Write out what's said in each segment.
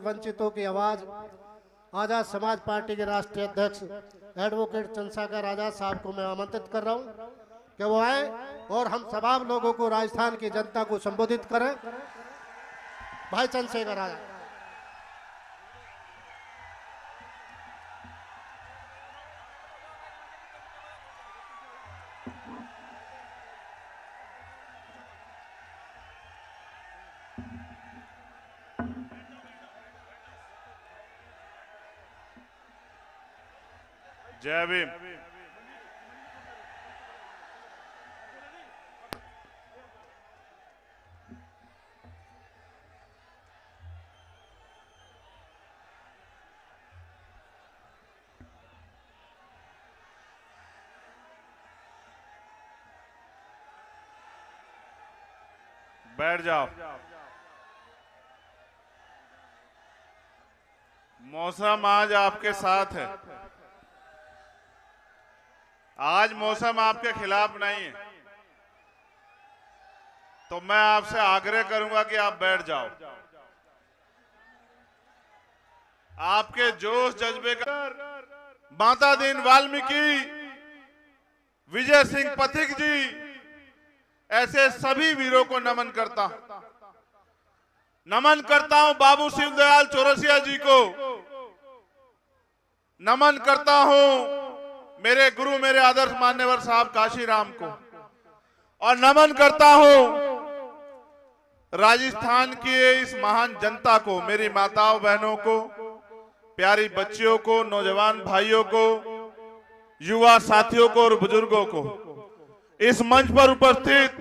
वंचितों की आवाज आजाद समाज पार्टी के राष्ट्रीय अध्यक्ष एडवोकेट चंद्रशेखर आजाद साहब को मैं आमंत्रित कर रहा हूं कि वो आए और हम तमाम लोगों को, राजस्थान की जनता को संबोधित करें। भाई चंद्रशेखर आजाद। जय भीम। बैठ जाओ। मौसम आज आपके साथ है। आज मौसम आपके खिलाफ नहीं है, तो मैं आपसे आग्रह करूंगा कि आप बैठ जाओ। आपके जोश जज्बे का माता दीन वाल्मीकि, विजय सिंह पथिक जी, ऐसे सभी वीरों को नमन करता हूं। नमन करता हूं बाबू शिवदयाल चौरसिया जी को, नमन करता हूं मेरे गुरु, मेरे आदर्श मान्यवर साहब काशीराम को, और नमन करता हूं राजस्थान की इस महान जनता को, मेरी माताओं बहनों को, प्यारी बच्चियों को, नौजवान भाइयों को, युवा साथियों को और बुजुर्गों को। इस मंच पर उपस्थित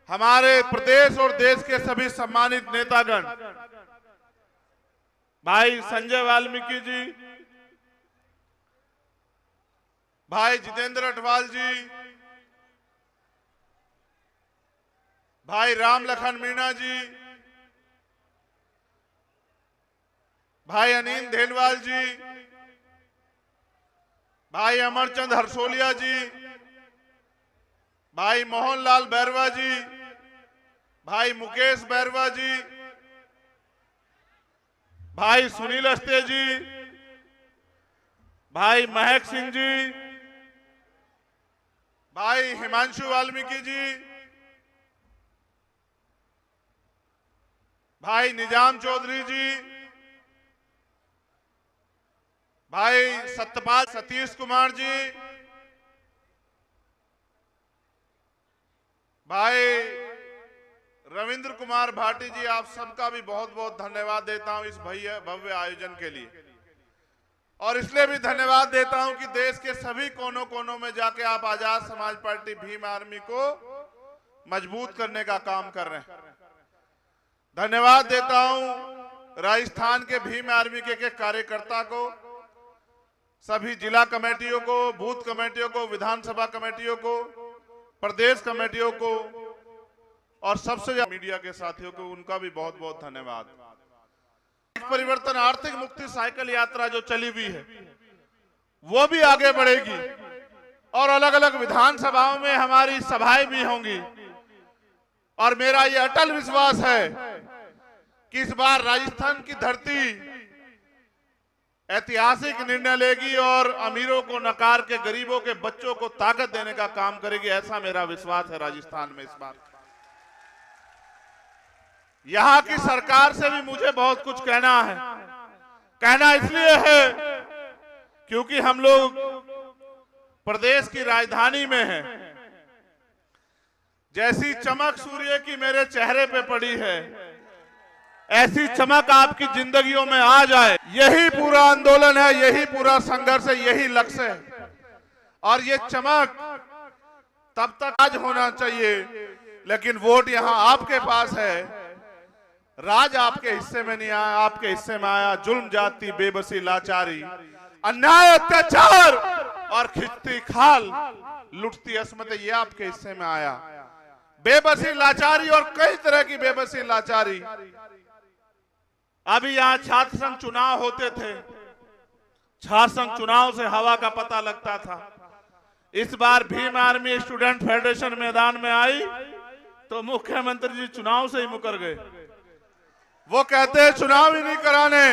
हमारे प्रदेश और देश के सभी सम्मानित नेतागण, भाई संजय वाल्मीकि जी, भाई जितेंद्र अटवाल जी, भाई राम लखन मीणा जी, भाई अनिल धेनवाल जी, भाई अमरचंद हरसोलिया जी, भाई मोहनलाल बैरवा जी, भाई मुकेश बैरवा जी, भाई सुनील अस्ते जी, भाई महक सिंह जी, भाई हिमांशु वाल्मीकि जी, भाई निजाम चौधरी जी, भाई सत्यपाल सतीश कुमार जी, भाई रविंद्र कुमार भाटी जी, आप सबका भी बहुत बहुत धन्यवाद देता हूं इस भव्य आयोजन के लिए। और इसलिए भी धन्यवाद देता हूं कि देश के सभी कोनों कोनों में जाके आप आजाद समाज पार्टी भीम आर्मी को मजबूत करने का काम कर रहे हैं। धन्यवाद देता हूं राजस्थान के भीम आर्मी के कार्यकर्ता को, सभी जिला कमेटियों को, बूथ कमेटियों को, विधानसभा कमेटियों को, प्रदेश कमेटियों को, और सबसे ज्यादा मीडिया के साथियों को, उनका भी बहुत बहुत धन्यवाद। परिवर्तन आर्थिक मुक्ति साइकिल यात्रा जो चली हुई है वो भी आगे बढ़ेगी, और अलग अलग विधानसभाओं में हमारी सभाएं भी होंगी। और मेरा ये अटल विश्वास है कि इस बार राजस्थान की धरती ऐतिहासिक निर्णय लेगी और अमीरों को नकार के गरीबों के बच्चों को ताकत देने का काम करेगी। ऐसा मेरा विश्वास है राजस्थान में इस बार। यहां की सरकार से भी मुझे बहुत कुछ कहना है। कहना इसलिए है क्योंकि हम लोग प्रदेश की राजधानी में हैं। जैसी चमक सूर्य की मेरे चेहरे पे पड़ी है, ऐसी चमक आपकी जिंदगियों में आ जाए, यही पूरा आंदोलन है, यही पूरा संघर्ष है, यही लक्ष्य है। और ये चमक तब तक आज होना चाहिए, लेकिन वोट यहां आपके पास है। राज आपके हिस्से में नहीं आया, आपके हिस्से में आया जुल्म, जाति, बेबसी, लाचारी, अन्याय, अत्याचार और खिंचती खाल, लुटती अस्मत, ये आपके हिस्से में आया। बेबसी, लाचारी और कई तरह की बेबसी, लाचारी। अभी यहाँ छात्र संघ चुनाव होते थे, छात्र संघ चुनाव से हवा का पता लगता था। इस बार भीम आर्मी स्टूडेंट फेडरेशन मैदान में आई तो मुख्यमंत्री जी चुनाव से ही मुकर गए। वो कहते हैं चुनाव ही नहीं कराने,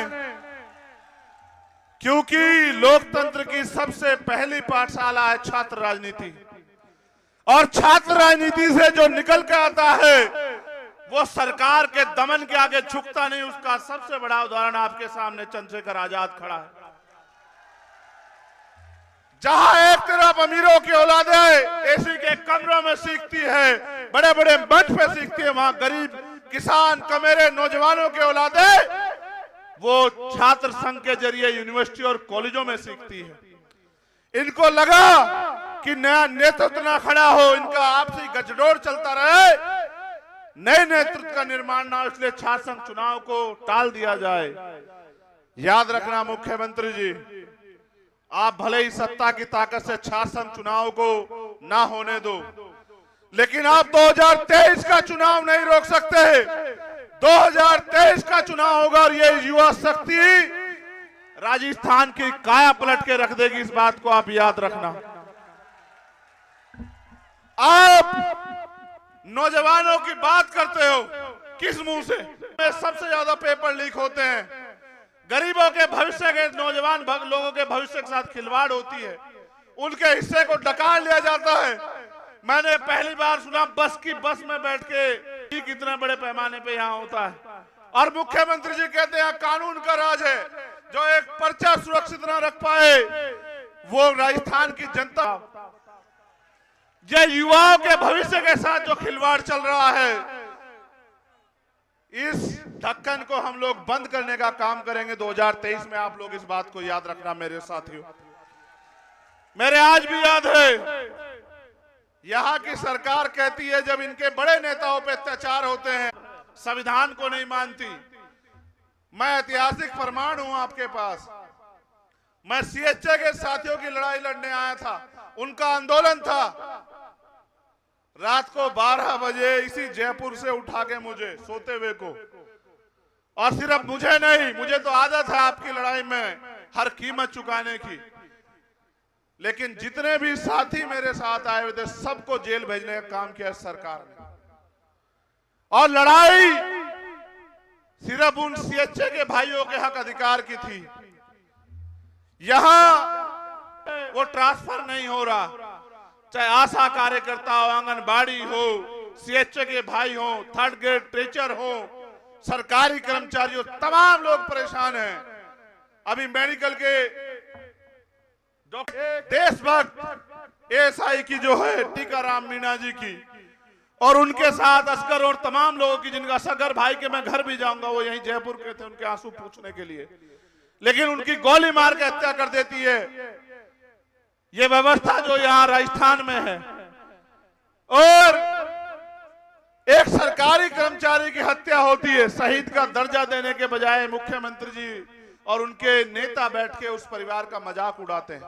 क्योंकि लोकतंत्र की सबसे पहली पाठशाला है छात्र राजनीति, और छात्र राजनीति से जो निकल के आता है वो सरकार के दमन के आगे झुकता नहीं। उसका सबसे बड़ा उदाहरण आपके सामने चंद्रशेखर आजाद खड़ा है। जहां एक तरफ अमीरों की औलादें एसी के कमरों में सीखती है, बड़े बड़े मंच पे सीखती है, वहां गरीब किसान कमेरे नौजवानों की औलादें वो छात्र संघ के जरिए यूनिवर्सिटी और कॉलेजों में सीखती है। इनको लगा कि नया नेतृत्व ना खड़ा हो, इनका आपसी गठजोड़ चलता रहे, नए नेतृत्व का निर्माण ना हो, इसलिए छात्र संघ चुनाव को टाल दिया जाए। याद रखना मुख्यमंत्री जी, आप भले ही सत्ता की ताकत से छात्र संघ चुनाव को ना होने दो, लेकिन आप 2023 का चुनाव नहीं रोक सकते। 2023 का चुनाव होगा और ये युवा शक्ति राजस्थान की काया पलट के रख देगी, इस बात को आप याद रखना। आप नौजवानों की बात करते हो किस मुंह से? सबसे ज्यादा पेपर लीक होते हैं, गरीबों के भविष्य के, नौजवान लोगों के भविष्य के साथ खिलवाड़ होती है, उनके हिस्से को डकार लिया जाता है। मैंने पहली बार सुना बस में बैठ के कितने बड़े पैमाने पे यहाँ होता है, और मुख्यमंत्री जी कहते हैं कानून का राज है, जो एक पर्चा सुरक्षित ना रख पाए वो राजस्थान की जनता। ये युवाओं के भविष्य के साथ जो खिलवाड़ चल रहा है, इस ढक्कन को हम लोग बंद करने का काम करेंगे 2023 में। आप लोग इस बात को याद रखना मेरे साथियों। मेरे आज भी याद है, यहाँ की सरकार कहती है जब इनके बड़े नेताओं पे अत्याचार होते हैं, संविधान को नहीं मानती। मैं ऐतिहासिक प्रमाण हूं आपके पास। मैं सीएचए के साथियों की लड़ाई लड़ने आया था, उनका आंदोलन था। रात को 12 बजे इसी जयपुर से उठा के मुझे सोते हुए को, और सिर्फ मुझे नहीं, मुझे तो आदत है आपकी लड़ाई में हर कीमत चुकाने की, लेकिन जितने भी साथी मेरे साथ आए हुए थे सबको जेल भेजने का काम किया सरकार ने। और लड़ाई सिर्फ उन सीएचए के भाइयों के हक अधिकार की थी। यहां वो ट्रांसफर नहीं हो रहा, चाहे आशा कार्यकर्ता हो, आंगनबाड़ी हो, सीएचए के भाई हो, थर्ड ग्रेड टीचर हो, सरकारी कर्मचारी हो, तमाम लोग परेशान हैं। अभी मेडिकल के देशभक्त एएसआई की जो है टीकाराम मीणा जी की, और उनके साथ असगर और तमाम लोगों की, जिनका असगर भाई के मैं घर भी जाऊंगा, वो यहीं जयपुर के थे, उनके आंसू पूछने के लिए, लेकिन उनकी गोली मार के हत्या कर देती है। ये व्यवस्था जो यहाँ राजस्थान में है, और एक सरकारी कर्मचारी की हत्या होती है, शहीद का दर्जा देने के बजाय मुख्यमंत्री जी और उनके नेता बैठ के उस परिवार का मजाक उड़ाते हैं।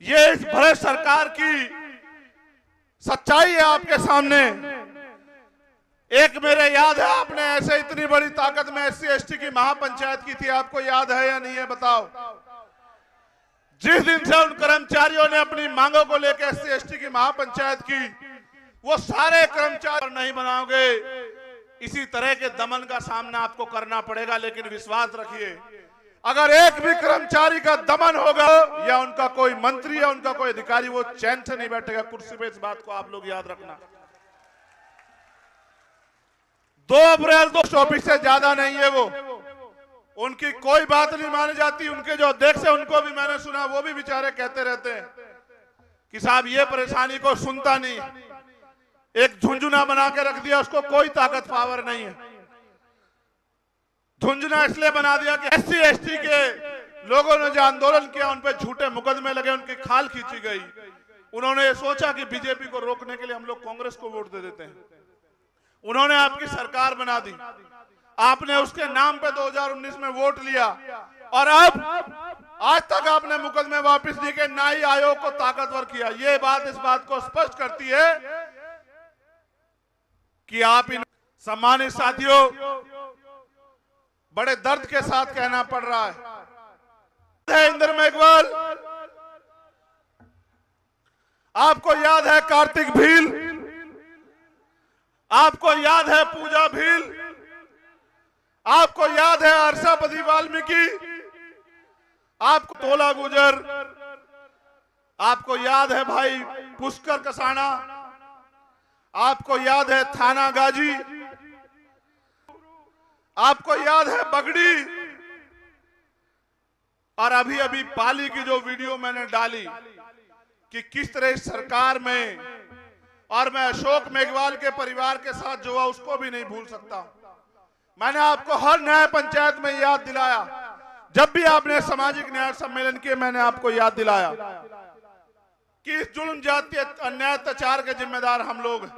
ये इस भ्रष्ट सरकार की सच्चाई है आपके सामने। एक मेरे याद है, आपने ऐसे इतनी बड़ी ताकत में एससी एसटी की महापंचायत की थी, आपको याद है या नहीं है बताओ? जिस दिन से उन कर्मचारियों ने अपनी मांगों को लेकर एससी एसटी की महापंचायत की, वो सारे कर्मचारी नहीं बनाओगे, इसी तरह के दमन का सामना आपको करना पड़ेगा। लेकिन विश्वास रखिए, अगर एक भी कर्मचारी का दमन होगा या उनका कोई मंत्री या उनका कोई अधिकारी, वो चैन से नहीं बैठेगा कुर्सी पे। इस बात को आप लोग याद रखना। 2 अप्रैल 2024 से ज्यादा नहीं है वो, उनकी कोई बात नहीं मानी जाती। उनके जो अध्यक्ष है उनको भी मैंने सुना, वो भी बेचारे कहते रहते हैं कि साहब ये परेशानी को सुनता नहीं, एक झुंझुना बना के रख दिया, उसको कोई ताकत पावर नहीं है। झुंझुना इसलिए बना दिया कि एससी एसटी के लोगों ने जो आंदोलन किया उन पे झूठे मुकदमे लगे, उनकी खाल खींची गई। उन्होंने ये सोचा कि बीजेपी को रोकने के लिए हम लोग कांग्रेस को वोट दे देते हैं। उन्होंने आपकी सरकार बना दी, आपने उसके नाम पे 2019 में वोट लिया, और अब आज तक आपने मुकदमे वापस लिए कि न्याय आयोग को ताकतवर किया। ये बात इस बात को स्पष्ट करती है कि आप इन सम्मानित साथियों, बड़े दर्द के साथ कहना पड़ रहा है इंद्र मेघवाल, आपको याद है कार्तिक भील, आपको याद है पूजा भील, आपको याद है हर्षपति वाल्मीकि, आपको तोला गुजर, आपको याद है भाई पुष्कर कसाना, आपको याद है थाना गाजी, आपको याद है बगड़ी, और अभी अभी पाली की जो वीडियो मैंने डाली कि किस तरह इस सरकार में, और मैं अशोक मेघवाल के परिवार के साथ जो हुआ उसको भी नहीं भूल सकता। मैंने आपको हर न्याय पंचायत में याद दिलाया, जब भी आपने सामाजिक न्याय सम्मेलन किए मैंने आपको याद दिलाया कि इस जुल्म जातीय अन्याय अत्याचार के जिम्मेदार हम लोग,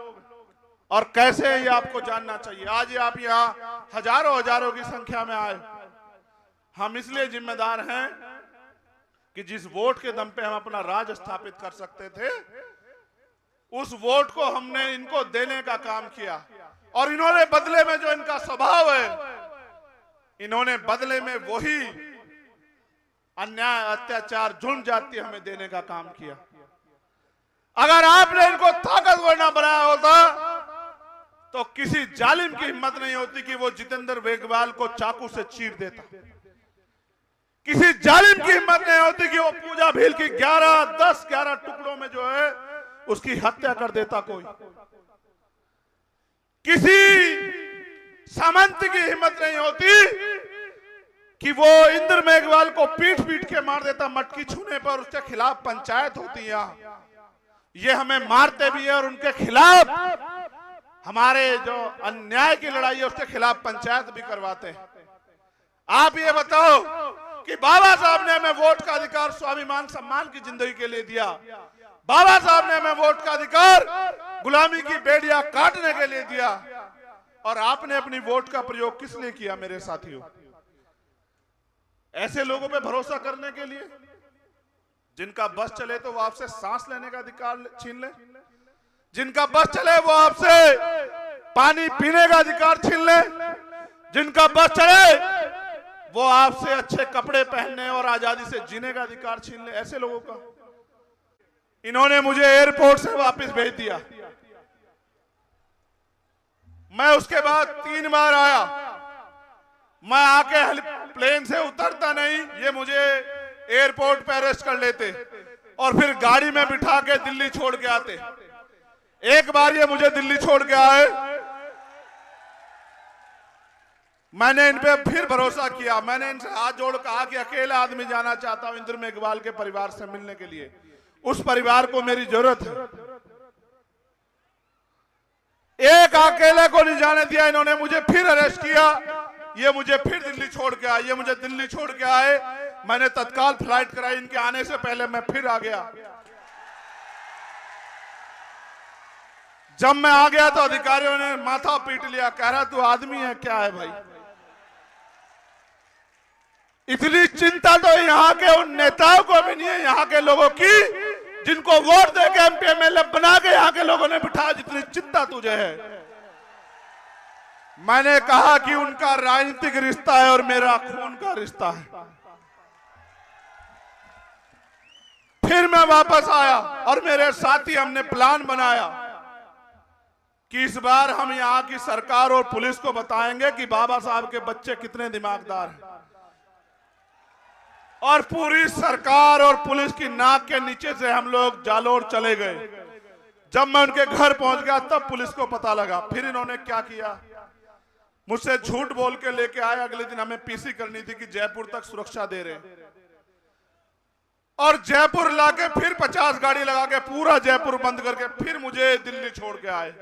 और कैसे ये आपको जानना चाहिए। आज ये आप यहाँ हजारों की संख्या में आए, हम इसलिए जिम्मेदार हैं कि जिस वोट के दम पे हम अपना राज स्थापित कर सकते थे, उस वोट को हमने इनको देने का काम किया, और इन्होंने बदले में जो इनका स्वभाव है, इन्होंने बदले में वही अन्याय अत्याचार जुल्म जातीय हमें देने का काम किया। अगर आपने इनको ताकतवर ना बनाया होता तो किसी जालिम की हिम्मत नहीं होती कि वो जितेंद्र मेघवाल को चाकू से चीर देता, किसी जालिम की हिम्मत नहीं होती कि वो पूजा भील की 10-11 टुकड़ों में जो है उसकी हत्या कर देता। कोई किसी सामंत की हिम्मत नहीं होती कि वो इंद्र मेघवाल को पीट पीट के मार देता, मटकी छूने पर उसके खिलाफ पंचायत होती है। ये हमें मारते भी है और उनके खिलाफ हमारे जो अन्याय की लड़ाई है उसके खिलाफ पंचायत भी करवाते हैं। आप ये बताओ कि बाबा साहब ने हमें वोट का अधिकार स्वाभिमान सम्मान की जिंदगी के लिए दिया, बाबा साहब ने हमें वोट का अधिकार गुलामी की बेड़ियां काटने के लिए दिया, और आपने अपनी वोट का प्रयोग किस लिए किया मेरे साथियों? ऐसे लोगों पे भरोसा करने के लिए जिनका बस चले तो वो आपसे सांस लेने का अधिकार छीन ले, जिनका बस चले वो आपसे पानी पीने का अधिकार छीन ले, जिनका बस चले वो आपसे अच्छे कपड़े पहनने और आजादी से जीने का अधिकार छीन ले। ऐसे लोगों का इन्होंने मुझे एयरपोर्ट से वापस भेज दिया। मैं उसके बाद 3 बार आया, मैं आके प्लेन से उतरता नहीं, ये मुझे एयरपोर्ट पे अरेस्ट कर लेते और फिर गाड़ी में बिठा के दिल्ली छोड़ के आते। एक बार ये मुझे दिल्ली छोड़ के आए, मैंने इन पे फिर भरोसा किया, मैंने इनसे हाथ जोड़ कहा कि अकेला आदमी जाना चाहता हूं इंद्र मेघवाल के परिवार से मिलने के लिए, उस परिवार को मेरी जरूरत है। एक अकेले को नहीं जाने दिया, इन्होंने मुझे फिर अरेस्ट किया, ये मुझे फिर दिल्ली छोड़ के आए, ये मुझे दिल्ली छोड़ के आए, मैंने तत्काल फ्लाइट कराई, इनके आने से पहले मैं फिर आ गया। जब मैं आ गया तो अधिकारियों ने माथा पीट लिया, कह रहा तू आदमी है क्या है भाई? इतनी चिंता तो यहाँ के उन नेताओं को भी नहीं है, यहाँ के लोगों की जिनको वोट देके एमपी एमएलए बना के यहाँ के लोगों ने बिठाया, जितनी चिंता तुझे है। मैंने कहा कि उनका राजनीतिक रिश्ता है और मेरा खून का रिश्ता है। फिर मैं वापस आया और मेरे साथी हमने प्लान बनाया कि इस बार हम यहाँ की सरकार और पुलिस को बताएंगे कि बाबा साहब के बच्चे कितने दिमागदार हैं, और पूरी सरकार और पुलिस की नाक के नीचे से हम लोग जालोर चले गए। जब मैं उनके घर पहुंच गया तब पुलिस को पता लगा। फिर इन्होंने क्या किया, मुझसे झूठ बोल के लेके आए, अगले दिन हमें पीसी करनी थी कि जयपुर तक सुरक्षा दे रहे, और जयपुर लाके फिर 50 गाड़ी लगा के पूरा जयपुर बंद करके फिर मुझे दिल्ली छोड़ के आए।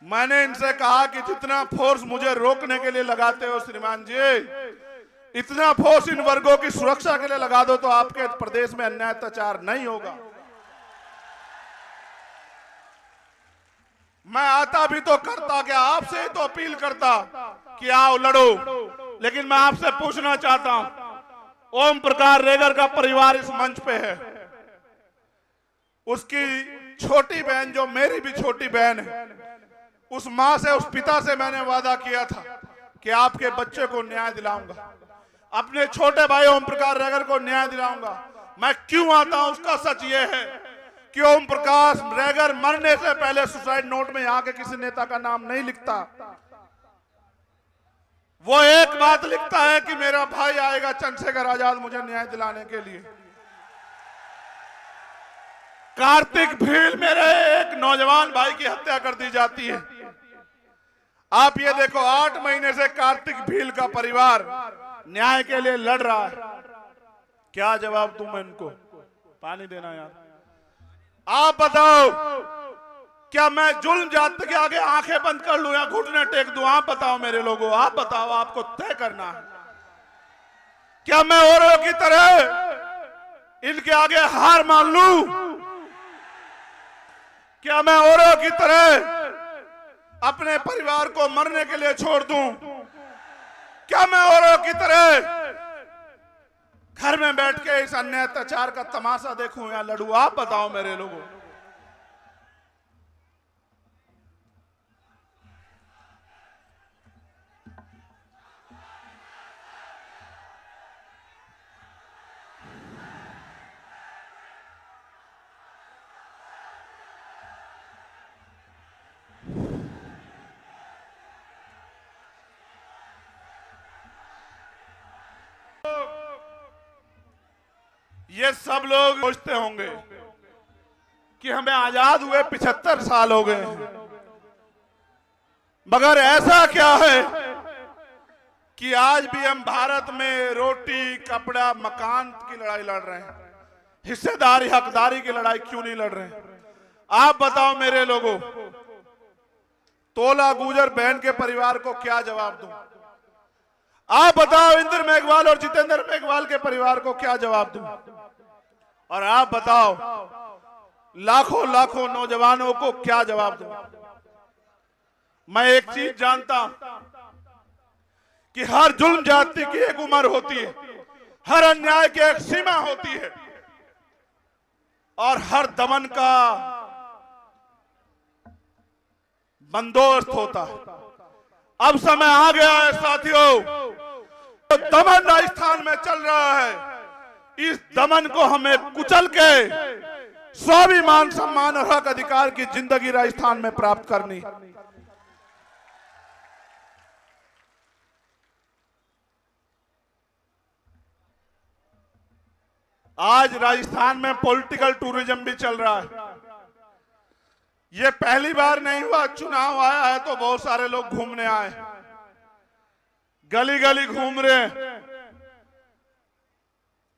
मैंने इनसे कहा कि जितना फोर्स मुझे रोकने के लिए लगाते हो श्रीमान जी, इतना फोर्स इन वर्गों की सुरक्षा के लिए लगा दो तो आपके प्रदेश में अन्याय अत्याचार नहीं होगा। मैं आता भी तो करता क्या, आपसे तो अपील करता कि आओ लड़ो, लेकिन मैं आपसे पूछना चाहता हूं, ओम प्रकाश रेगर का परिवार इस मंच पे है, उसकी छोटी बहन जो मेरी भी छोटी बहन है, उस माँ से उस पिता से मैंने वादा किया था कि आपके बच्चे को न्याय दिलाऊंगा, अपने छोटे भाई ओम प्रकाश रेगर को न्याय दिलाऊंगा। मैं क्यों आता हूं उसका सच ये है कि ओम प्रकाश रेगर मरने से पहले सुसाइड नोट में यहाँ के किसी नेता का नाम नहीं लिखता। वो एक बात लिखता है कि मेरा भाई आएगा चंद्रशेखर आजाद मुझे न्याय दिलाने के लिए। कार्तिक भील मेरे एक नौजवान भाई की हत्या कर दी जाती है। आप ये देखो 8 महीने से कार्तिक भील का परिवार न्याय के लिए लड़ रहा है। क्या जवाब दूं मैं इनको? पानी देना यार। आप बताओ, क्या मैं जुल्म जाति के आगे आंखें बंद कर लूं या घुटने टेक दूं? आप बताओ मेरे लोगों, आप बताओ, आपको तय करना है। क्या मैं औरों की तरह इनके आगे हार मान लूं? क्या मैं औरों की तरह अपने परिवार को मरने के लिए छोड़ दूं? क्या मैं औरों की तरह घर में बैठ के इस अन्याय अत्याचार का तमाशा देखूं या लड़ूं? आप बताओ मेरे लोगों। ये सब लोग सोचते होंगे कि हमें आजाद हुए 75 साल हो गए हैं, मगर ऐसा क्या है कि आज भी हम भारत में रोटी, कपड़ा, मकान की लड़ाई लड़ रहे हैं? हिस्सेदारी, हकदारी की लड़ाई क्यों नहीं लड़ रहे हैं? आप बताओ मेरे लोगों। तोला गुजर बहन के परिवार को क्या जवाब दूं? आप बताओ इंद्र मेघवाल और जितेंद्र मेघवाल के परिवार को क्या जवाब दूं? और आप बताओ लाखों लाखों नौजवानों को क्या जवाब दूं? मैं एक चीज जानता हूं कि हर जुल्म जाति की एक उम्र होती है, हर अन्याय की एक सीमा होती है और हर दमन का बंदोबस्त होता है। अब समय आ गया है साथियों, तो दमन राजस्थान में चल रहा है, इस दमन को हमें कुचल के स्वाभिमान, सम्मान और हक अधिकार की जिंदगी राजस्थान में प्राप्त करनी। आज राजस्थान में पॉलिटिकल टूरिज्म भी चल रहा है। ये पहली बार नहीं हुआ, चुनाव आया है तो बहुत सारे लोग घूमने आए, गली गली घूम रहे हैं।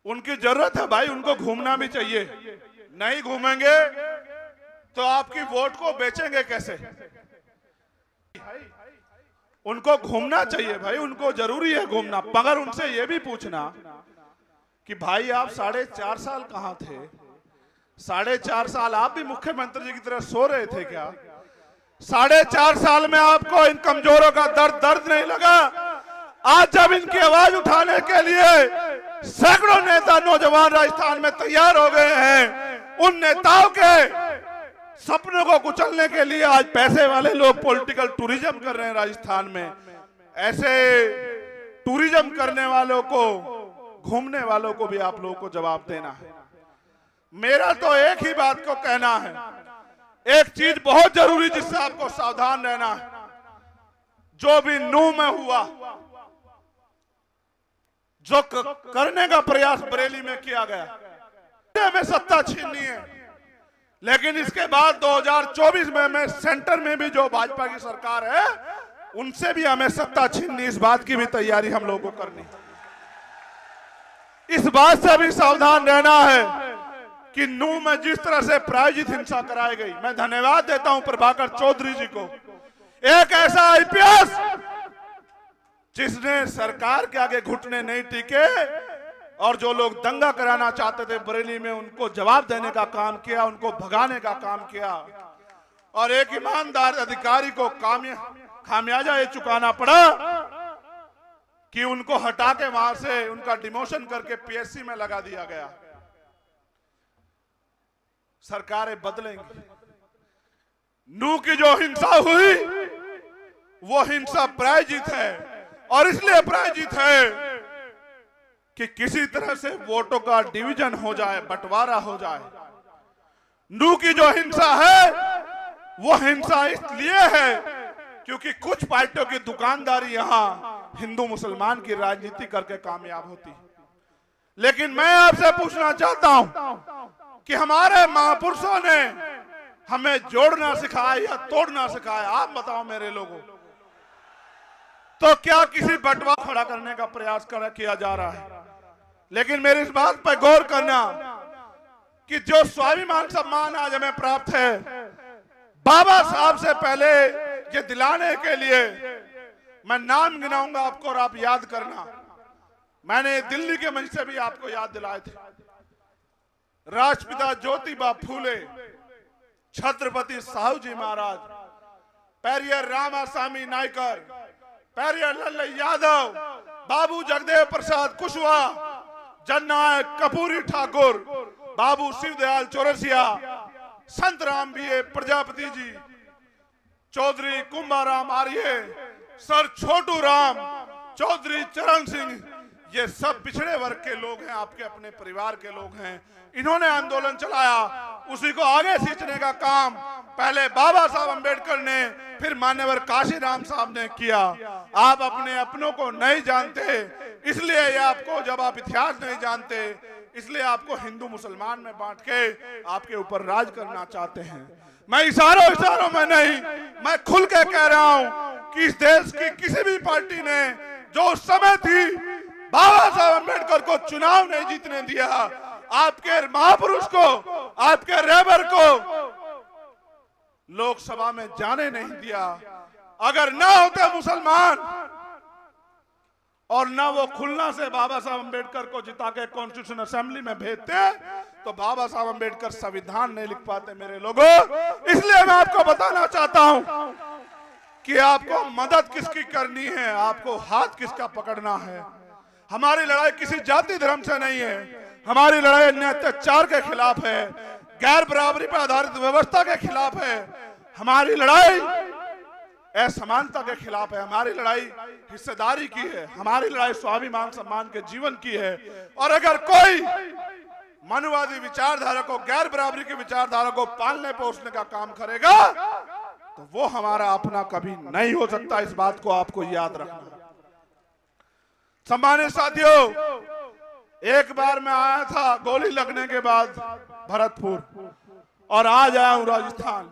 उनकी जरूरत है भाई, उनको घूमना भी चाहिए। नहीं घूमेंगे तो आपकी वोट को बेचेंगे कैसे? उनको घूमना चाहिए भाई, उनको जरूरी है घूमना। मगर उनसे यह भी पूछना कि भाई आप 4.5 साल कहां थे? 4.5 साल आप भी मुख्यमंत्री जी की तरह सो रहे थे क्या? 4.5 साल में आपको इन कमजोरों का दर्द नहीं लगा? आज जब इनकी आवाज उठाने के लिए सैकड़ों नेता नौजवान राजस्थान में तैयार हो गए हैं, उन नेताओं के सपनों को कुचलने के लिए आज पैसे वाले लोग पॉलिटिकल टूरिज्म कर रहे हैं राजस्थान में। ऐसे टूरिज्म करने वालों को, घूमने वालों को भी आप लोगों को जवाब देना है। मेरा तो एक ही बात को कहना है, एक चीज बहुत जरूरी जिससे आपको सावधान रहना है। जो भी नूह में हुआ, जो करने का प्रयास बरेली में किया गया, हमें सत्ता छीननी है। लेकिन इसके बाद 2024 में सेंटर में भी जो भाजपा की सरकार है, उनसे भी हमें सत्ता छीननी, इस बात की भी तैयारी हम लोगों को करनी। इस बात से भी सावधान रहना है कि नूह में जिस तरह से प्रायोजित हिंसा कराई गई, मैं धन्यवाद देता हूं प्रभाकर चौधरी जी को। एक ऐसा आईपीएस जिसने सरकार के आगे घुटने नहीं टिके और जो लोग दंगा कराना चाहते थे बरेली में, उनको जवाब देने का काम किया, उनको भगाने का काम किया। और एक ईमानदार अधिकारी को खामियाजा ये चुकाना पड़ा कि उनको हटा के वहां से उनका डिमोशन करके पीएससी में लगा दिया गया। सरकारें बदलेंगी। नूह की जो हिंसा हुई वो हिंसा प्रायोजित है, और इसलिए प्रायोजित है कि किसी तरह से वोटों का डिवीजन हो जाए, बंटवारा हो जाए। नू की जो हिंसा है वो हिंसा इसलिए है क्योंकि कुछ पार्टियों की दुकानदारी यहां हिंदू मुसलमान की राजनीति करके कामयाब होती है। लेकिन मैं आपसे पूछना चाहता हूं कि हमारे महापुरुषों ने हमें जोड़ना सिखाया या तोड़ना सिखाया? आप बताओ मेरे लोगों। तो क्या किसी बंटवारा खड़ा करने का प्रयास किया जा रहा है? लेकिन मेरी इस बात पर गौर करना कि जो स्वाभिमान सम्मान आज हमें प्राप्त है, बाबा साहब से पहले ये दिलाने के लिए मैं नाम गिनाऊंगा आपको और आप याद करना। मैंने दिल्ली के मंच से भी आपको याद दिलाए थे। राष्ट्रपिता ज्योतिबा फूले, छत्रपति साहू जी महाराज, पेरियर रामास्वामी नायकर, पेरियर लल्लू यादव, बाबू जगदेव प्रसाद कुशवाहा, जननायक कर्पूरी ठाकुर, बाबू शिवदयाल चौरसिया, संत राम बीए प्रजापति जी, चौधरी कुंभाराम आर्य, सर छोटू राम, चौधरी चरण सिंह, ये सब पिछड़े वर्ग के लोग हैं, आपके अपने परिवार के लोग हैं। इन्होंने आंदोलन चलाया, उसी को आगे खींचने का काम पहले बाबा साहब अंबेडकर ने, फिर मान्यवर काशीराम साहब ने किया। आप अपने अपनों को नहीं जानते, इसलिए ये आपको, जब आप इतिहास नहीं जानते, इसलिए आपको हिंदू मुसलमान में बांट के आपके ऊपर राज करना चाहते हैं। मैं इशारों में नहीं, मैं खुल के कह रहा हूं कि इस देश की किसी भी पार्टी ने जो उस समय थी बाबा साहब अंबेडकर को चुनाव नहीं जीतने दिया, आपके महापुरुष को, आपके रहबर को लोकसभा में जाने नहीं दिया। अगर ना होते मुसलमान और ना वो खुलना से बाबा साहब अंबेडकर को जिता के कॉन्स्टिट्यूशन असेंबली में भेजते, तो बाबा साहब अंबेडकर संविधान नहीं लिख पाते मेरे लोगों। इसलिए मैं आपको बताना चाहता हूं कि आपको मदद किसकी करनी है, आपको हाथ किसका पकड़ना है। हमारी लड़ाई किसी जाति धर्म से नहीं है, हमारी लड़ाई अन्य अत्याचार के खिलाफ है, गैर बराबरी पर आधारित व्यवस्था के खिलाफ है, हमारी लड़ाई असमानता के खिलाफ है, हमारी लड़ाई हिस्सेदारी की है, हमारी लड़ाई स्वाभिमान सम्मान के जीवन की है। और अगर कोई मनुवादी विचारधारा को, गैर बराबरी की विचारधारा को पालने पोषने का काम करेगा तो वो हमारा अपना कभी नहीं हो सकता। इस बात को आपको याद रखना। सम्मानित साथियों, एक बार मैं आया था गोली लगने के बाद भरतपुर, और आज आया हूं राजस्थान।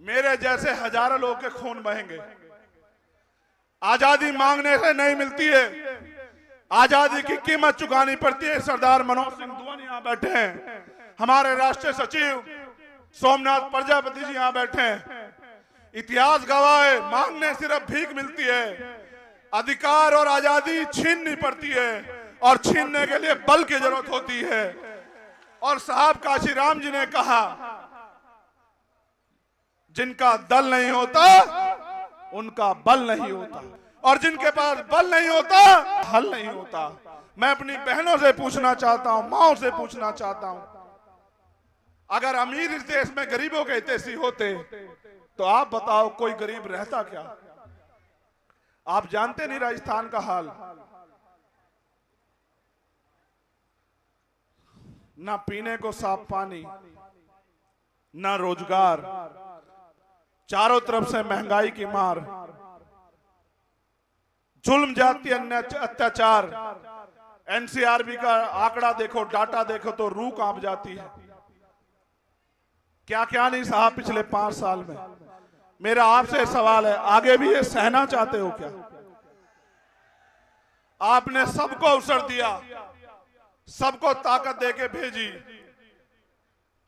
मेरे जैसे हजारों लोग के खून बहेंगे। आजादी मांगने से नहीं मिलती है, आजादी की कीमत चुकानी पड़ती है। सरदार मनोज सिंह धुवन यहाँ बैठे हैं, हमारे राष्ट्रीय सचिव सोमनाथ प्रजापति जी यहाँ बैठे हैं। इतिहास गवाह है, मांगने सिर्फ भीख मिलती है, अधिकार और आजादी छीननी पड़ती है, और छीनने के लिए बल की जरूरत होती है। और साहब काशीराम जी ने कहा, जिनका दल नहीं होता उनका बल नहीं होता, और जिनके पास बल नहीं होता हल नहीं होता। मैं अपनी बहनों से पूछना चाहता हूं, माओ से पूछना चाहता हूं, अगर अमीर इस देश में गरीबों के हितैषी होते तो आप बताओ कोई गरीब रहता क्या? आप जानते नहीं राजस्थान का हाल, ना पीने को साफ पानी, ना रोजगार, चारों तरफ से महंगाई की मार, जुल्म जाति अत्याचार। एनसीआरबी का आंकड़ा देखो, डाटा देखो तो रूह कांप जाती है। क्या क्या नहीं सहा पिछले 5 साल में। मेरा आपसे सवाल है, आगे भी ये सहना चाहते हो क्या? आपने सबको अवसर दिया, सबको ताकत देके भेजी,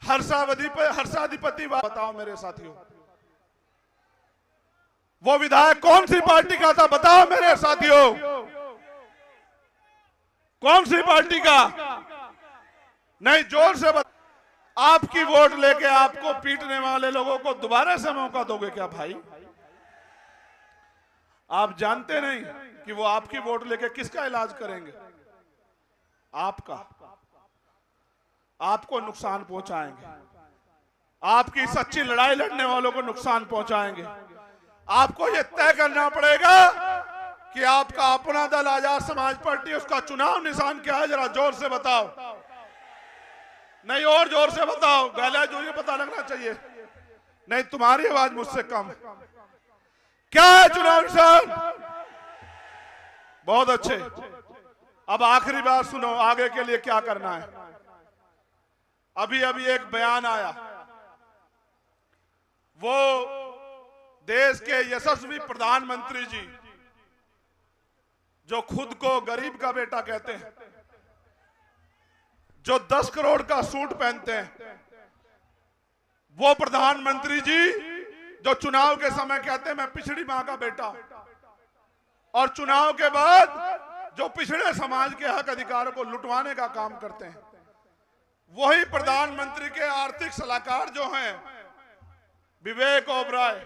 हर्षाधिपति बताओ मेरे साथियों, वो विधायक कौन सी पार्टी का था? बताओ मेरे साथियों, कौन सी पार्टी का? नहीं, जोर से बता। आपकी वोट लेके आपको पीटने वाले लोगों को दोबारा से मौका दोगे क्या भाई? आप जानते नहीं कि वो आपकी वोट लेके किसका इलाज करेंगे? आपका। आपको नुकसान पहुंचाएंगे, आपकी सच्ची लड़ाई लड़ने वालों को नुकसान पहुंचाएंगे। आपको यह तय करना पड़ेगा कि आपका अपना दल आजाद समाज पार्टी, उसका चुनाव निशान क्या है? जरा जोर से बताओ। नहीं, और जोर से बताओ, गला जोर पता लगना चाहिए। नहीं, तुम्हारी आवाज मुझसे कम। क्या है चुनाव निशान? बहुत अच्छे। अब आखिरी बार सुनो, आगे के लिए क्या करना है। अभी अभी एक बयान आया, वो देश के यशस्वी प्रधानमंत्री जी, जो खुद को गरीब का बेटा कहते हैं, जो 10 करोड़ का सूट पहनते हैं, वो प्रधानमंत्री जी जो चुनाव के समय कहते हैं मैं पिछड़ी मां का बेटा, और चुनाव के बाद जो पिछड़े समाज के हक अधिकारों को लुटवाने का काम करते हैं, वही प्रधानमंत्री के आर्थिक सलाहकार जो हैं विवेक ओबराय,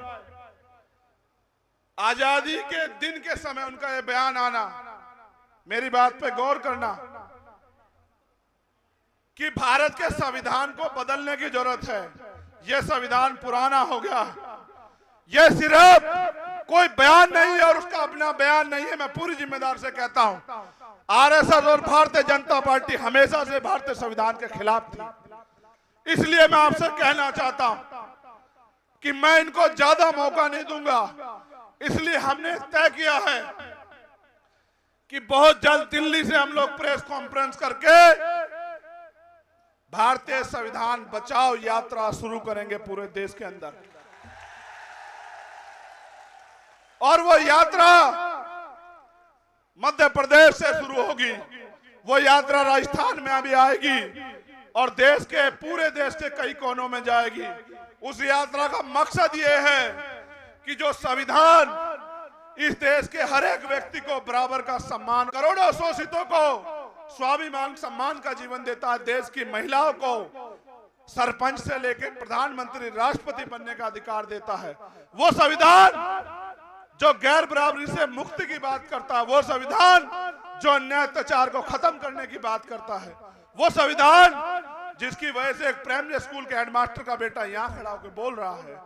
आजादी के दिन के समय उनका यह बयान आना, मेरी बात पे गौर करना कि भारत के संविधान को बदलने की जरूरत है। यह संविधान पुराना हो गया। यह सिर्फ कोई बयान नहीं है और उसका अपना बयान नहीं है। मैं पूरी जिम्मेदार से कहता हूं, आरएसएस और भारतीय जनता पार्टी हमेशा से भारतीय संविधान के खिलाफ थी। इसलिए मैं आपसे कहना चाहता हूं कि मैं इनको ज्यादा मौका नहीं दूंगा। इसलिए हमने तय किया है कि बहुत जल्द दिल्ली से हम लोग प्रेस कॉन्फ्रेंस करके भारतीय संविधान बचाओ यात्रा शुरू करेंगे पूरे देश के अंदर। और वो यात्रा मध्य प्रदेश से शुरू होगी, वो यात्रा राजस्थान में अभी आएगी और देश के पूरे देश के कई कोनों में जाएगी। उस यात्रा का मकसद ये है कि जो संविधान इस देश के हर एक व्यक्ति को बराबर का सम्मान, करोड़ों शोषितों को स्वाभिमान सम्मान का जीवन देता है, देश की महिलाओं को सरपंच से लेकर प्रधानमंत्री राष्ट्रपति बनने का अधिकार देता है, वो संविधान जो गैर बराबरी से मुक्ति की बात करता है, वो संविधान जो अन्याय अत्याचार को खत्म करने की बात करता है, वो संविधान जिसकी वजह से एक प्राइमरी स्कूल के हेडमास्टर का बेटा यहाँ खड़ा होकर बोल रहा है।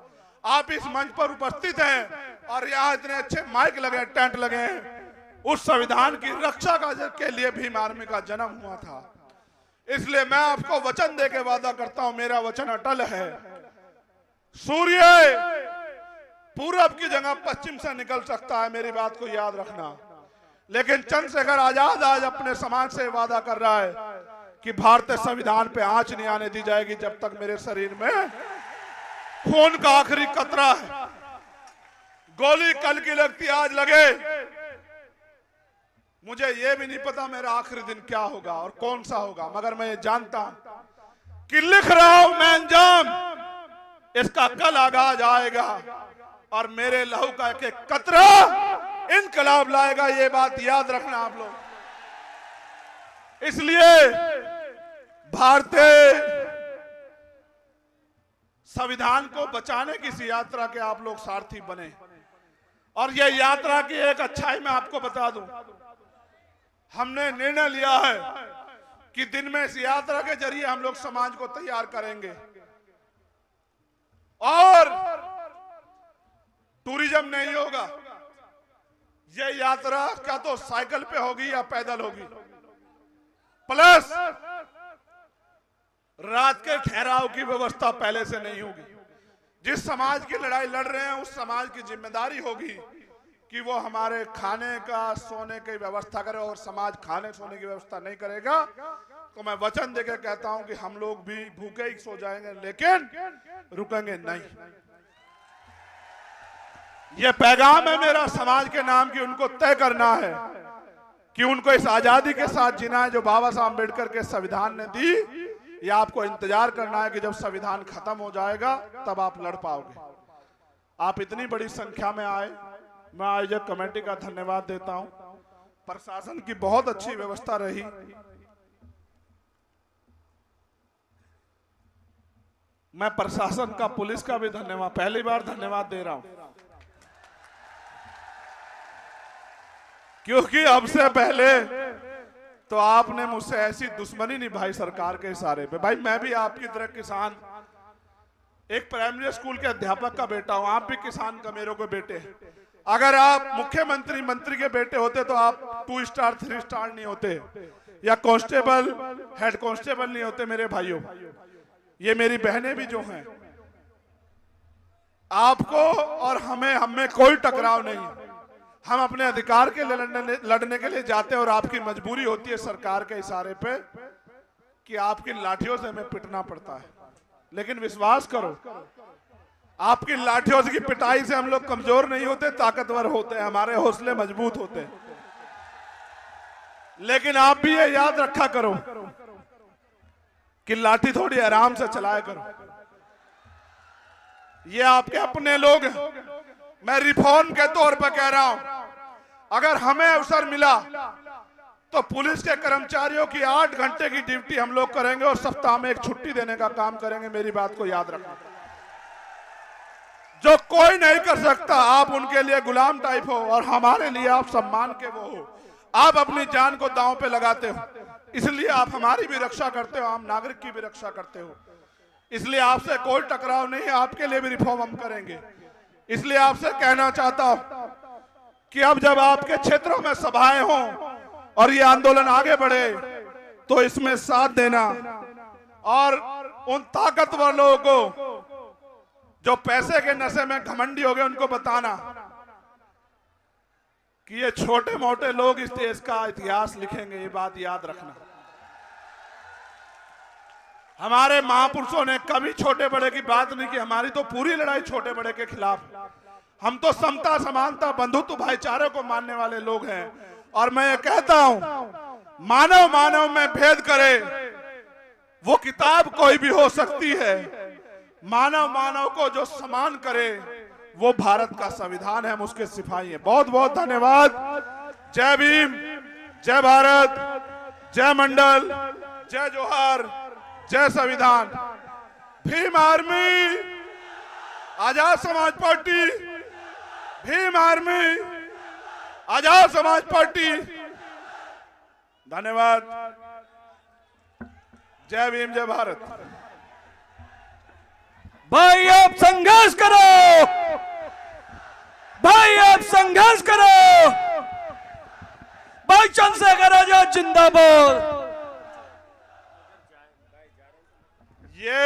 आप इस मंच पर उपस्थित हैं और यहाँ इतने अच्छे माइक लगे, टेंट लगे हैं। उस संविधान की रक्षा के लिए भीम आर्मी का जन्म हुआ था। इसलिए मैं आपको वचन देके वादा करता हूं, मेरा वचन अटल है। सूर्य पूरब की जगह पश्चिम से निकल सकता है, मेरी बात को याद रखना, लेकिन चंद्रशेखर आजाद आज अपने समाज से वादा कर रहा है कि भारतीय संविधान पे आंच नहीं आने दी जाएगी जब तक मेरे शरीर में खून का आखिरी कतरा है। गोली कल की लगती आज लगे, मुझे यह भी नहीं पता मेरा आखिरी दिन क्या होगा और कौन सा होगा, मगर मैं ये जानता हूं कि लिख रहा हूं मैं अंजाम, इसका कल आगाज आएगा और मेरे लहू का एक एक कतरा इनकलाब लाएगा। ये बात याद रखना आप लोग। इसलिए भारतीय संविधान को बचाने की इस यात्रा के आप लोग सारथी बने। और यह यात्रा की एक अच्छाई मैं आपको बता दूं, हमने निर्णय लिया है कि दिन में इस यात्रा के जरिए हम लोग समाज को तैयार करेंगे और टूरिज्म नहीं होगा। यह यात्रा क्या तो साइकिल पे होगी या पैदल होगी, प्लस रात के ठहराव की व्यवस्था पहले से नहीं होगी। जिस समाज की लड़ाई लड़ रहे हैं उस समाज की जिम्मेदारी होगी कि वो हमारे खाने का सोने की व्यवस्था करे, और समाज खाने सोने की व्यवस्था नहीं करेगा तो मैं वचन देकर कहता हूं कि हम लोग भी भूखे ही सो जाएंगे, लेकिन रुकेंगे नहीं। ये पैगाम है मेरा समाज के नाम की, उनको तय करना है कि उनको इस आजादी के साथ जीना है जो बाबा साहब अम्बेडकर के संविधान ने दी। ये आपको इंतजार करना है कि जब संविधान खत्म हो जाएगा तब आप लड़ पाओगे। आप इतनी बड़ी संख्या में आए, मैं आयोजक कमेटी का धन्यवाद देता हूं। प्रशासन की बहुत अच्छी व्यवस्था रही। मैं प्रशासन का, पुलिस का भी धन्यवाद, पहली बार धन्यवाद दे रहा हूं, क्योंकि अब से पहले तो आपने मुझसे ऐसी दुश्मनी निभाई सरकार के इशारे पे। भाई मैं भी आपकी तरह किसान, एक प्राइमरी स्कूल के अध्यापक का बेटा हूं, आप भी किसान का मेरे को बेटे। अगर आप मुख्यमंत्री मंत्री के बेटे होते तो आप 2 स्टार 3 स्टार नहीं होते, या कांस्टेबल हेड कांस्टेबल नहीं होते मेरे भाइयों। ये मेरी बहनें भी जो हैं, आपको और हमें कोई टकराव नहीं। हम अपने अधिकार के लिए लड़ने के लिए जाते हैं और आपकी मजबूरी होती है सरकार के इशारे पे कि आपकी लाठियों से हमें पिटना पड़ता है। लेकिन विश्वास करो, आपकी लाठियों की पिटाई से हम लोग कमजोर नहीं होते, ताकतवर होते हैं, हमारे हौसले मजबूत होते हैं। लेकिन आप भी ये याद रखा करो कि लाठी थोड़ी आराम से चलाया करो। ये आपके अपने लोग हैं। मैं रिफॉर्म के तौर पर कह रहा हूं, अगर हमें अवसर मिला तो पुलिस के कर्मचारियों की 8 घंटे की ड्यूटी हम लोग करेंगे और सप्ताह में एक छुट्टी देने का काम करेंगे। मेरी बात को याद रखना। जो कोई नहीं कर सकता, आप उनके लिए गुलाम टाइप हो और हमारे लिए आप सम्मान के वो हो। आप अपनी जान को दांव पे लगाते हो, इसलिए आप हमारी भी रक्षा करते हो, आम नागरिक की भी रक्षा करते हो। इसलिए आपसे कोई टकराव नहीं है, आपके लिए भी रिफॉर्म हम करेंगे। इसलिए आपसे कहना चाहता हूं कि अब जब आपके क्षेत्रों में सभाएं हों और ये आंदोलन आगे बढ़े तो इसमें साथ देना और उन ताकतवर लोगों को जो पैसे के नशे में घमंडी हो गए उनको बताना कि ये छोटे मोटे लोग इस देश का इतिहास लिखेंगे। ये बात याद रखना। हमारे महापुरुषों ने कभी छोटे बड़े की बात नहीं की। हमारी तो पूरी लड़ाई छोटे बड़े के खिलाफ। हम तो समता, समानता, बंधुत्व, भाईचारे को मानने वाले लोग हैं। और मैं ये कहता हूं, मानव मानव में भेद करे वो किताब कोई भी हो सकती है, मानव मानव को जो समान करे वो भारत का संविधान है। हम उसके सिपाही हैं। बहुत बहुत धन्यवाद। जय भीम, जय भारत, जय मंडल, जय जोहार, जय संविधान। Bhim army, Azad Samaj party, Bhim army, Azad Samaj party. धन्यवाद। जय भीम, जय भारत। भाई आप संघर्ष करो, भाई आप संघर्ष करो। भाई चंद्रशेखर आजाद जिंदाबाद। ये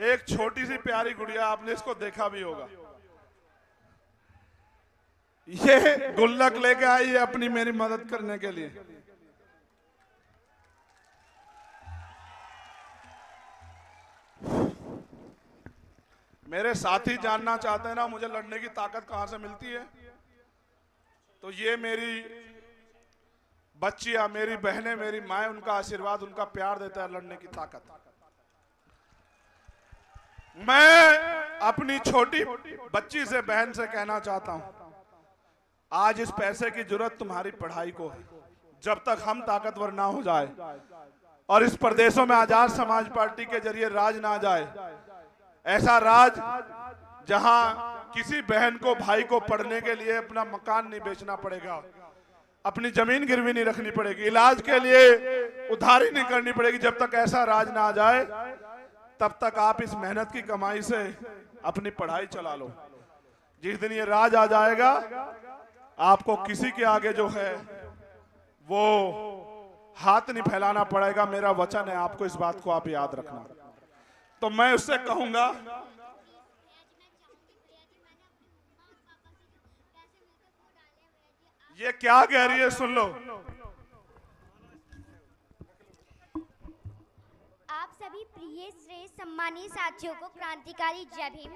एक छोटी सी प्यारी गुड़िया, आपने इसको देखा भी होगा। ये गुल्लक लेके आई है अपनी मेरी मदद करने के लिए। मेरे साथी जानना चाहते हैं ना मुझे लड़ने की ताकत कहां से मिलती है, तो ये मेरी बच्चियां, मेरी बहनें, मेरी माएं, उनका आशीर्वाद, उनका प्यार देता है लड़ने की ताकत। मैं अपनी छोटी बच्ची से, बहन से कहना चाहता हूं, आज इस पैसे की जरूरत तुम्हारी पढ़ाई को है। जब तक हम ताकतवर ना हो जाए और इस प्रदेशों में आजाद समाज पार्टी के जरिए राज ना जाए, ऐसा राज जहां किसी बहन को, भाई को पढ़ने के लिए अपना मकान नहीं बेचना पड़ेगा, अपनी जमीन गिरवी नहीं रखनी पड़ेगी, इलाज के लिए उधारी नहीं करनी पड़ेगी। जब तक ऐसा राज ना आ जाए तब तक आप इस मेहनत की कमाई से अपनी पढ़ाई चला लो। जिस दिन ये राज आ जाएगा आपको किसी के आगे जो है वो हाथ नहीं फैलाना पड़ेगा। मेरा वचन है आपको, इस बात को आप याद रखना। तो मैं उससे कहूंगा, ये क्या कह रही है सुन लो। आप सभी प्रिय श्रेष्ठ सम्मानीय साथियों को क्रांतिकारी जय भीम,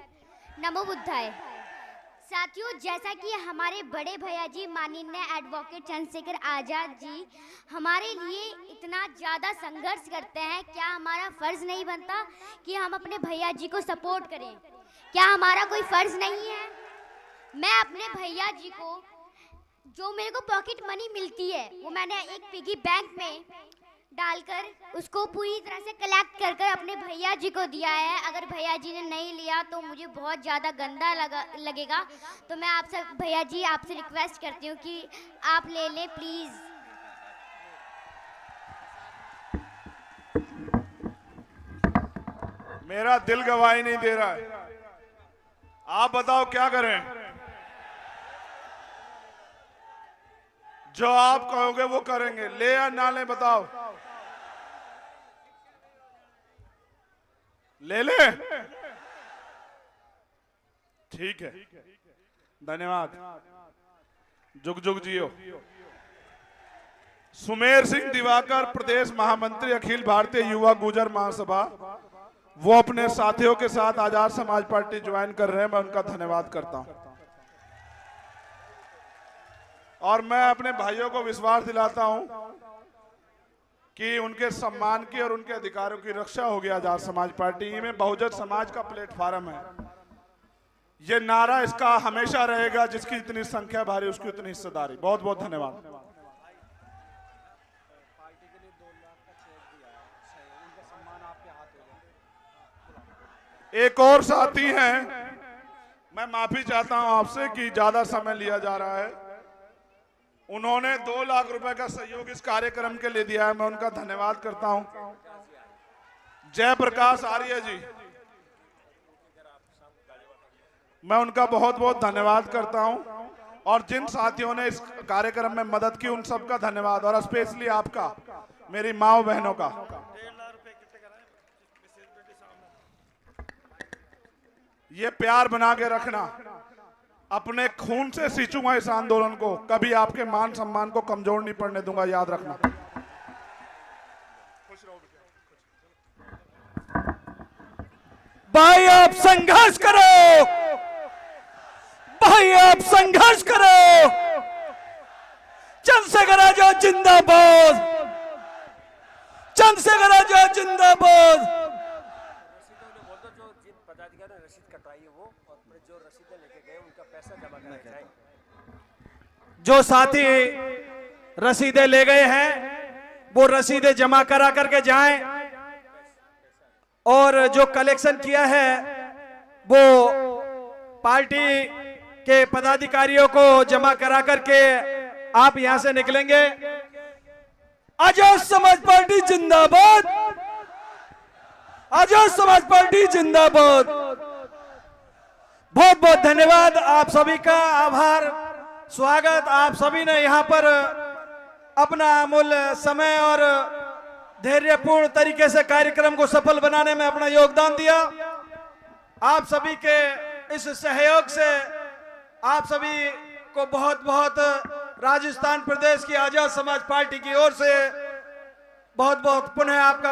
नमो बुद्धाय। साथियों, जैसा कि हमारे बड़े भैया जी माननीय एडवोकेट चंद्रशेखर आजाद जी हमारे लिए इतना ज़्यादा संघर्ष करते हैं, क्या हमारा फर्ज नहीं बनता कि हम अपने भैया जी को सपोर्ट करें? क्या हमारा कोई फर्ज नहीं है? मैं अपने भैया जी को जो मेरे को पॉकेट मनी मिलती है वो मैंने एक पिगी बैंक में डालकर उसको पूरी तरह से कलेक्ट कर कर अपने भैया जी को दिया है। अगर भैया जी ने नहीं लिया तो मुझे बहुत ज़्यादा गंदा लगेगा। तो मैं आपसे भैया जी आपसे रिक्वेस्ट करती हूँ कि आप ले लें प्लीज़। मेरा दिल गवाही नहीं दे रहा है, आप बताओ क्या करें? जो आप कहोगे वो करेंगे, ले या ना ले बताओ। ले ले। ठीक है, धन्यवाद। जुग जुग जियो। सुमेर सिंह दिवाकर, प्रदेश महामंत्री अखिल भारतीय युवा गुर्जर महासभा, वो अपने साथियों के साथ आजाद समाज पार्टी ज्वाइन कर रहे हैं, मैं उनका धन्यवाद करता हूं। और मैं अपने भाइयों को विश्वास दिलाता हूं कि उनके सम्मान की और उनके अधिकारों की रक्षा होगी आजाद समाज पार्टी में। बहुजन समाज का प्लेटफॉर्म है, ये नारा इसका हमेशा रहेगा, जिसकी इतनी संख्या भारी उसकी उतनी हिस्सेदारी। बहुत बहुत धन्यवाद। एक और साथी हैं, मैं माफी चाहता हूं आपसे कि ज्यादा समय लिया जा रहा है। उन्होंने 2 लाख रुपए का सहयोग इस कार्यक्रम के लिए दिया है, मैं उनका धन्यवाद करता हूं। जयप्रकाश आर्य जी, मैं उनका बहुत बहुत धन्यवाद करता हूं। और जिन साथियों ने इस कार्यक्रम में मदद की उन सबका धन्यवाद, और स्पेशली आपका, मेरी माँ बहनों का। ये प्यार बना के रखना, अपने खून से सींचूंगा इस आंदोलन को, कभी आपके मान सम्मान को कमजोर नहीं पड़ने दूंगा, याद रखना। भाई आप संघर्ष करो, भाई आप संघर्ष करो। चंद्रशेखर आजाद जिंदाबाद, चंद्रशेखर आजाद जिंदाबाद। जो साथी रसीदें ले गए हैं वो रसीदें जमा करा करके जाएं, और जो कलेक्शन किया है वो पार्टी के पदाधिकारियों को जमा करा करके आप यहां से निकलेंगे। आजाद समाज पार्टी जिंदाबाद, आजाद समाज पार्टी जिंदाबाद। बहुत बहुत धन्यवाद, आप सभी का आभार, स्वागत। आप सभी ने यहाँ पर अपना अमूल्य समय और धैर्यपूर्ण तरीके से कार्यक्रम को सफल बनाने में अपना योगदान दिया। आप सभी के इस सहयोग से आप सभी को बहुत बहुत राजस्थान प्रदेश की आजाद समाज पार्टी की ओर से बहुत बहुत पुनः आपका